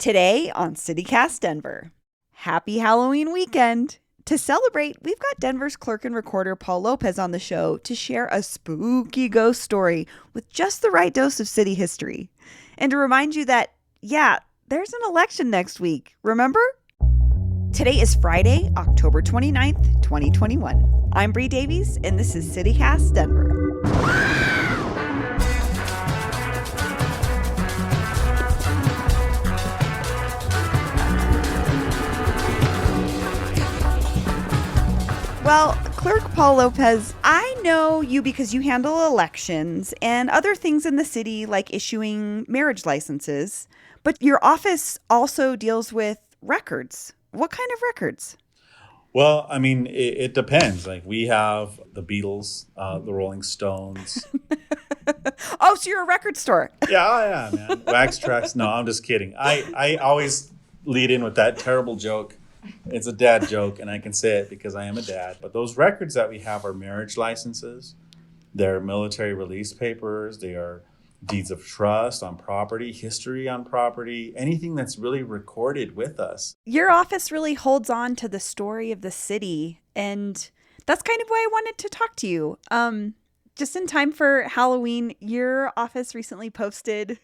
Today on CityCast Denver. Happy Halloween weekend. To celebrate, we've got Denver's clerk and recorder Paul López on the show to share a spooky ghost story with just the right dose of city history. And to remind you that, there's an election next week, remember? Today is Friday, October 29th, 2021. I'm Bree Davies, and this is CityCast Denver. Well, Clerk Paul López, I know you because you handle elections and other things in the city like issuing marriage licenses, but your office also deals with records. What kind of records? Well, I mean, it depends. Like we have the Beatles, the Rolling Stones. Oh, so you're a record store. Yeah, man. Wax tracks. No, I'm just kidding. I always lead in with that terrible joke. It's a dad joke, and I can say it because I am a dad. But those records that we have are marriage licenses. They're military release papers. They are deeds of trust on property, history on property, anything that's really recorded with us. Your office really holds on to the story of the city, and that's kind of why I wanted to talk to you. Just in time for Halloween, your office recently posted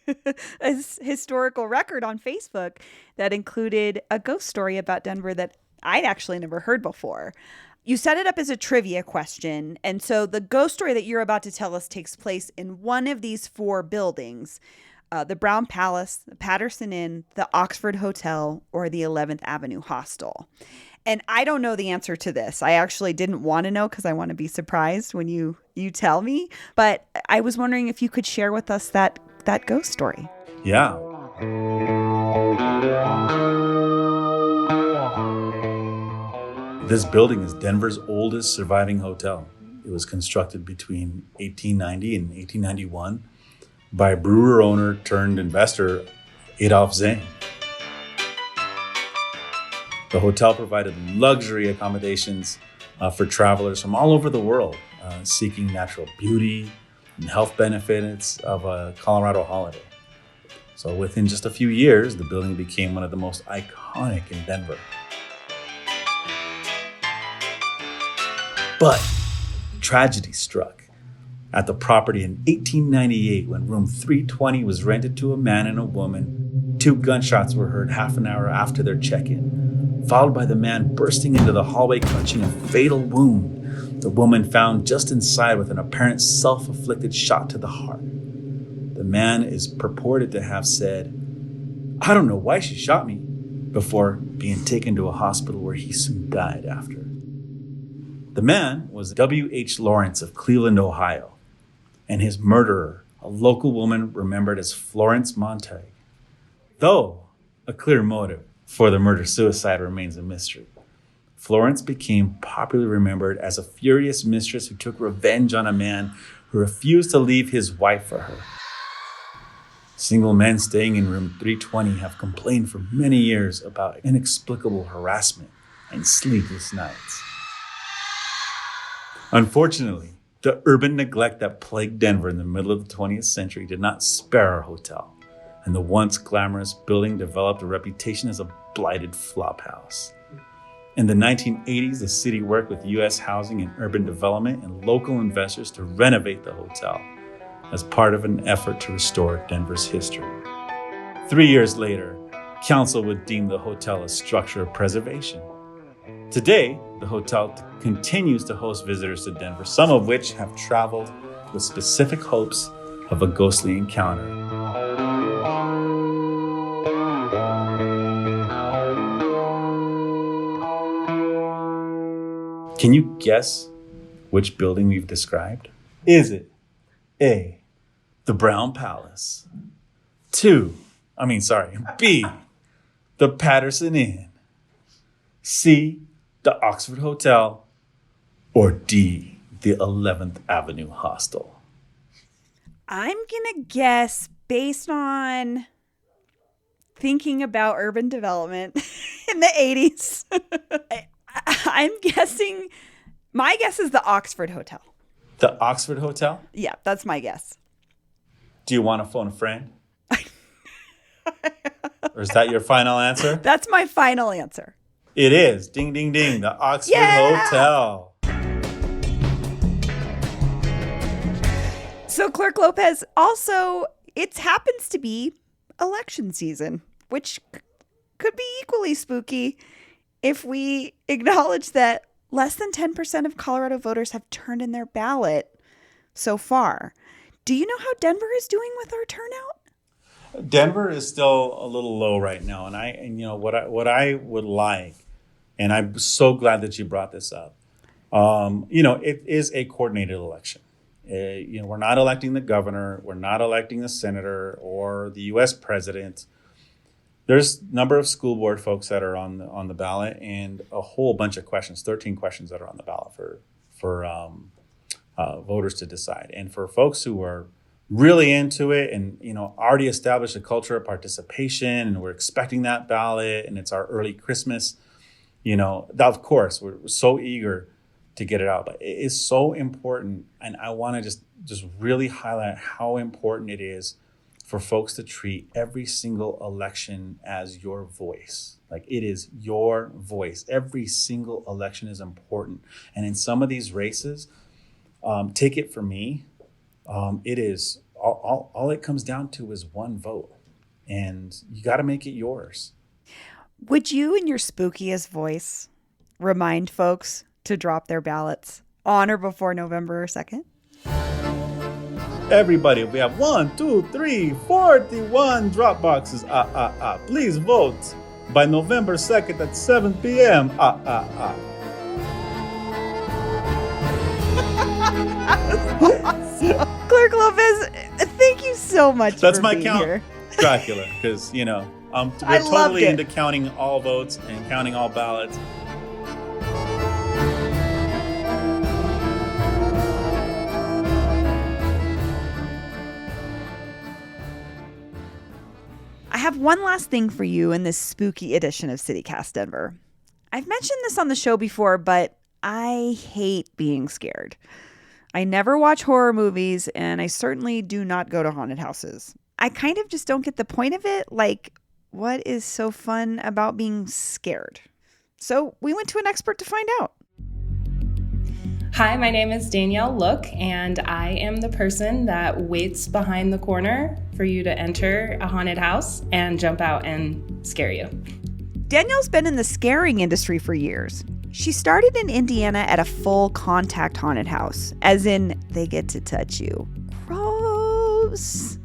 a historical record on Facebook that included a ghost story about Denver that I'd actually never heard before. You set it up as a trivia question, and so the ghost story that you're about to tell us takes place in one of these four buildings, the Brown Palace, the Patterson Inn, the Oxford Hotel, or the 11th Avenue Hostel. And I don't know the answer to this. I actually didn't want to know because I want to be surprised when you tell me. But I was wondering if you could share with us that ghost story. Yeah. This building is Denver's oldest surviving hotel. It was constructed between 1890 and 1891 by brewer owner turned investor Adolf Zane. The hotel provided luxury accommodations for travelers from all over the world seeking natural beauty and health benefits of a Colorado holiday. So within just a few years, the building became one of the most iconic in Denver. But tragedy struck at the property in 1898 when room 320 was rented to a man and a woman. 2 gunshots were heard half an hour after their check-in, followed by the man bursting into the hallway clutching a fatal wound. The woman found just inside with an apparent self-inflicted shot to the heart. The man is purported to have said, "I don't know why she shot me," before being taken to a hospital where he soon died after. The man was W.H. Lawrence of Cleveland, Ohio, and his murderer, a local woman remembered as Florence Montague. Though a clear motive for the murder-suicide remains a mystery, Florence became popularly remembered as a furious mistress who took revenge on a man who refused to leave his wife for her. Single men staying in room 320 have complained for many years about inexplicable harassment and sleepless nights. Unfortunately, the urban neglect that plagued Denver in the middle of the 20th century did not spare our hotel, and the once glamorous building developed a reputation as a blighted flophouse. In the 1980s, the city worked with U.S. Housing and Urban Development and local investors to renovate the hotel as part of an effort to restore Denver's history. 3 years later, council would deem the hotel a structure of preservation. Today, the hotel continues to host visitors to Denver, some of which have traveled with specific hopes of a ghostly encounter. Can you guess which building we've described? Is it A, the Brown Palace, B, the Patterson Inn, C, the Oxford Hotel, or D, the 11th Avenue Hostel? I'm going to guess based on thinking about urban development in the 80s. I'm guessing, my guess is the Oxford Hotel. The Oxford Hotel? Yeah, that's my guess. Do you want to phone a friend? Or is that your final answer? That's my final answer. It is. Ding, ding, ding. The Oxford Hotel. So, Clerk López, also, it happens to be election season, which could be equally spooky if we acknowledge that less than 10% of Colorado voters have turned in their ballot so far. Do you know how Denver is doing with our turnout? Denver is still a little low right now, and what I would like, and I'm so glad that you brought this up. It is a coordinated election. We're not electing the governor, we're not electing the senator or the U.S. president. There's a number of school board folks that are on the ballot, and a whole bunch of questions, 13 questions that are on the ballot for voters to decide. And for folks who are really into it and already established a culture of participation, and we're expecting that ballot, and it's our early Christmas, of course we're so eager to get it out. But it is so important, and I want to just really highlight how important it is for folks to treat every single election as your voice. Like, it is your voice. Every single election is important. And in some of these races, take it from me, it is all it comes down to is one vote, and you got to make it yours. Would you, in your spookiest voice, remind folks to drop their ballots on or before November 2nd? Everybody, we have 1, 2, 3, 41 drop boxes. Please vote by November 2nd at 7 p.m. Clerk López, thank you so much That's for my being count, here. Dracula, because, we're totally into counting all votes and counting all ballots. I have one last thing for you in this spooky edition of CityCast Denver. I've mentioned this on the show before, but I hate being scared. I never watch horror movies, and I certainly do not go to haunted houses. I kind of just don't get the point of it. Like, what is so fun about being scared? So we went to an expert to find out. Hi, my name is Danielle Look, and I am the person that waits behind the corner for you to enter a haunted house and jump out and scare you. Danielle's been in the scaring industry for years. She started in Indiana at a full contact haunted house, as in they get to touch you. Gross.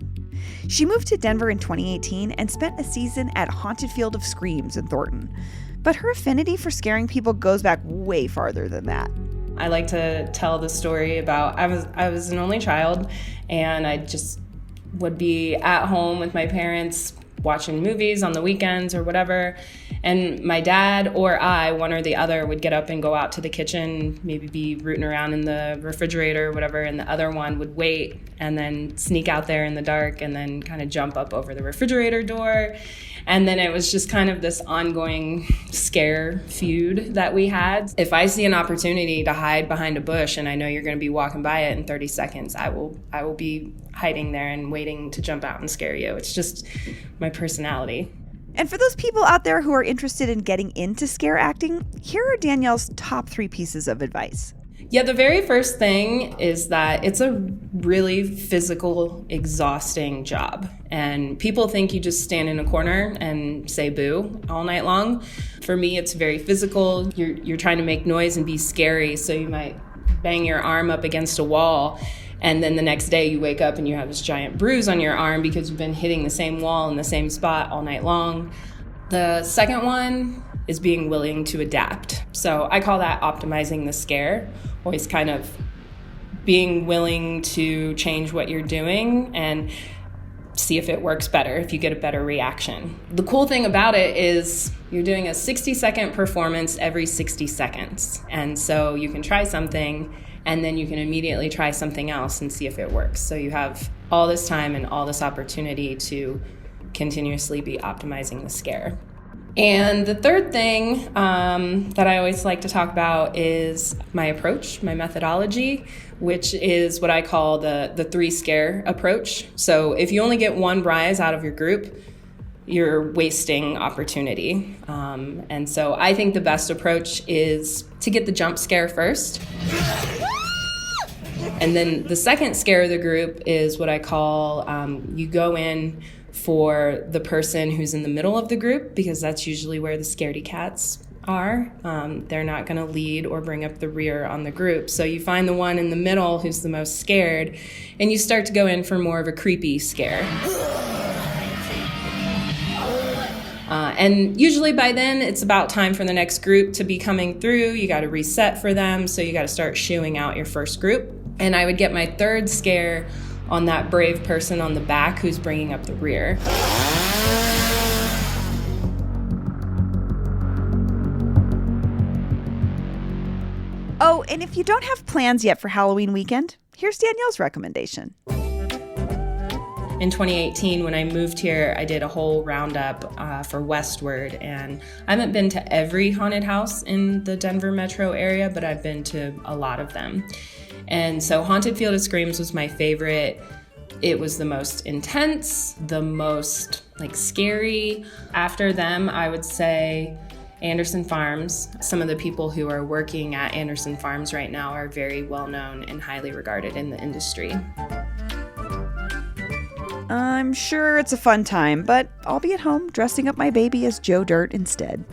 She moved to Denver in 2018 and spent a season at Haunted Field of Screams in Thornton. But her affinity for scaring people goes back way farther than that. I like to tell the story about I was an only child, and I just would be at home with my parents watching movies on the weekends or whatever, and my dad or I, one or the other, would get up and go out to the kitchen, maybe be rooting around in the refrigerator or whatever, and the other one would wait and then sneak out there in the dark and then kind of jump up over the refrigerator door. And then it was just kind of this ongoing scare feud that we had. If I see an opportunity to hide behind a bush and I know you're going to be walking by it in 30 seconds, I will be hiding there and waiting to jump out and scare you. It's just my personality. And for those people out there who are interested in getting into scare acting, here are Danielle's top 3 pieces of advice. Yeah, the very first thing is that it's a really physical, exhausting job. And people think you just stand in a corner and say boo all night long. For me, it's very physical. You're trying to make noise and be scary, so you might bang your arm up against a wall. And then the next day you wake up and you have this giant bruise on your arm because you've been hitting the same wall in the same spot all night long. The second one is being willing to adapt. So I call that optimizing the scare. Always kind of being willing to change what you're doing and see if it works better, if you get a better reaction. The cool thing about it is you're doing a 60-second performance every 60 seconds. And so you can try something and then you can immediately try something else and see if it works. So you have all this time and all this opportunity to continuously be optimizing the scare. And the third thing that I always like to talk about is my approach, my methodology, which is what I call the 3 scare approach. So if you only get one prize out of your group, you're wasting opportunity. And so I think the best approach is to get the jump scare first. And then the second scare of the group is what I call you go in for the person who's in the middle of the group, because that's usually where the scaredy cats are. They're not going to lead or bring up the rear on the group. So you find the one in the middle who's the most scared, and you start to go in for more of a creepy scare. And usually by then, it's about time for the next group to be coming through. You got to reset for them, so you got to start shooing out your first group. And I would get my third scare on that brave person on the back who's bringing up the rear. Oh, and if you don't have plans yet for Halloween weekend, here's Danielle's recommendation. In 2018, when I moved here, I did a whole roundup for Westward, and I haven't been to every haunted house in the Denver metro area, but I've been to a lot of them. And so Haunted Field of Screams was my favorite. It was the most intense, the most scary. After them, I would say Anderson Farms. Some of the people who are working at Anderson Farms right now are very well known and highly regarded in the industry. I'm sure it's a fun time, but I'll be at home dressing up my baby as Joe Dirt instead.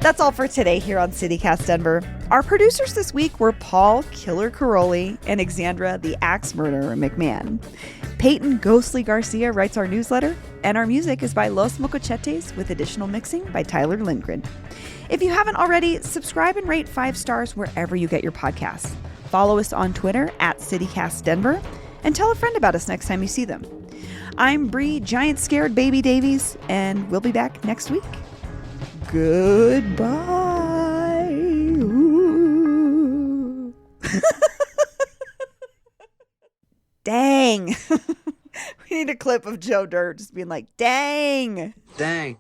That's all for today here on CityCast Denver. Our producers this week were Paul Killer Caroli and Alexandra the Axe Murderer McMahon. Peyton Ghostly Garcia writes our newsletter, and our music is by Los Mocochetes with additional mixing by Tyler Lindgren. If you haven't already, subscribe and rate 5 stars wherever you get your podcasts. Follow us on Twitter at CityCast Denver, and tell a friend about us next time you see them. I'm Bree Giant Scared Baby Davies, and we'll be back next week. Goodbye. Dang. We need a clip of Joe Dirt just being like, dang. Dang.